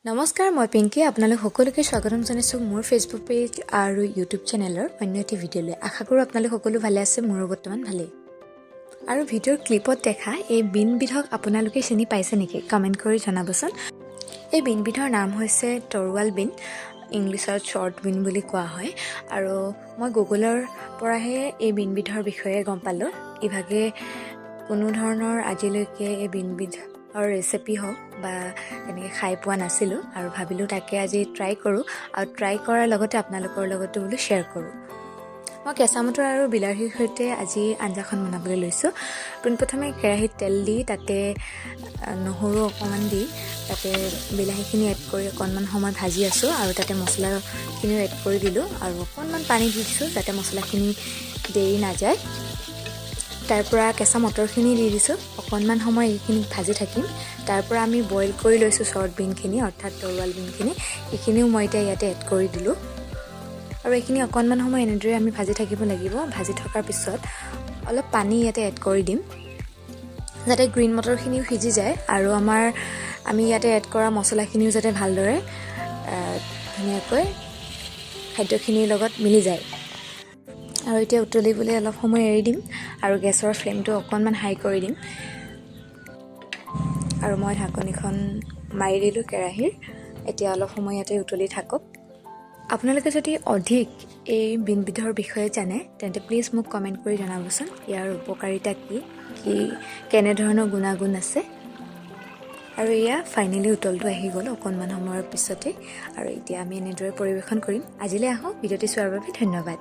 নমস্কাৰ, মই পিংকি। আপোনালোক সকলোকে স্বাগতম জনাইছোঁ মোৰ ফেচবুক পেজ আৰু ইউটিউব চেনেলৰ অন্য এটি ভিডিঅ'লৈ। আশা কৰোঁ আপোনালোক সকলো ভালে আছে, মোৰো বৰ্তমান ভালেই। আৰু ভিডিঅ'ৰ ক্লিপত দেখা এই বিনবিধক আপোনালোকে চিনি পাইছে নেকি? কমেণ্ট কৰি জনাবচোন। এই বিনবিধৰ নাম হৈছে তৰোৱাল বিন, ইংলিছত শ্বৰ্ট বিন বুলি কোৱা হয়। আৰু মই গুগলৰ পৰাহে এই বিনবিধৰ বিষয়ে গম পালোঁ। ইভাগে কোনো ধৰণৰ আজিলৈকে এই বিনবিধৰ ৰেচিপি হওক বা তেনেকৈ খাই পোৱা নাছিলোঁ আৰু ভাবিলোঁ তাকে আজি ট্ৰাই কৰোঁ আৰু ট্ৰাই কৰাৰ লগতে আপোনালোকৰ লগতো বোলো শ্বেয়াৰ কৰোঁ। মই কেঁচা মটৰ আৰু বিলাহীৰ সৈতে আজি আঞ্জাখন বনাবলৈ লৈছোঁ। পোনপ্ৰথমে কেৰাহীত তেল দি তাতে নহৰু অকণমান দি তাতে বিলাহীখিনি এড কৰি অকণমান সময় ভাজি আছোঁ আৰু তাতে মছলাখিনিও এড কৰি দিলোঁ আৰু অকণমান পানী দি দিছোঁ যাতে মছলাখিনি দেৰি নাযায়। তাৰ পৰা কেঁচা মটৰখিনি দি দিছোঁ, অকণমান সময় এইখিনি ভাজি থাকিম। তাৰ পৰা আমি বইল কৰি লৈছোঁ শ্বৰ্ট বিনখিনি অৰ্থাৎ তৰোৱাল বিনখিনি, সেইখিনিও মই এতিয়া ইয়াতে এড কৰি দিলোঁ আৰু এইখিনি অকণমান সময় এনেদৰে আমি ভাজি থাকিব লাগিব। ভাজি থকাৰ পিছত অলপ পানী ইয়াতে এড কৰি দিম যাতে গ্ৰীণ মটৰখিনিও সিজি যায় আৰু আমি ইয়াতে এড কৰা মছলাখিনিও যাতে ভালদৰে ধুনীয়াকৈ খাদ্যখিনিৰ লগত মিলি যায়। আৰু এতিয়া উতলিবলৈ অলপ সময় এৰি দিম আৰু গেছৰ ফ্লেমটো অকণমান হাই কৰি দিম আৰু মই ঢাকনিখন মাৰি দিলোঁ কেৰাহীৰ। এতিয়া অলপ সময় ইয়াতে উতলি থাকক। আপোনালোকে যদি অধিক এই বিনবিধৰ বিষয়ে জানে তেন্তে প্লিজ মোক কমেণ্ট কৰি জনাবচোন। ইয়াৰ উপকাৰিতা কি কেনেধৰণৰ গুণাগুণ আছে। আৰু এয়া ফাইনেলি উতলটো আহি গ'ল অকণমান সময়ৰ পিছতে আৰু এতিয়া আমি এনেদৰে পৰিৱেশন কৰিম। আজিলৈ আহোঁ। ভিডিঅ'টি চোৱাৰ বাবে ধন্যবাদ।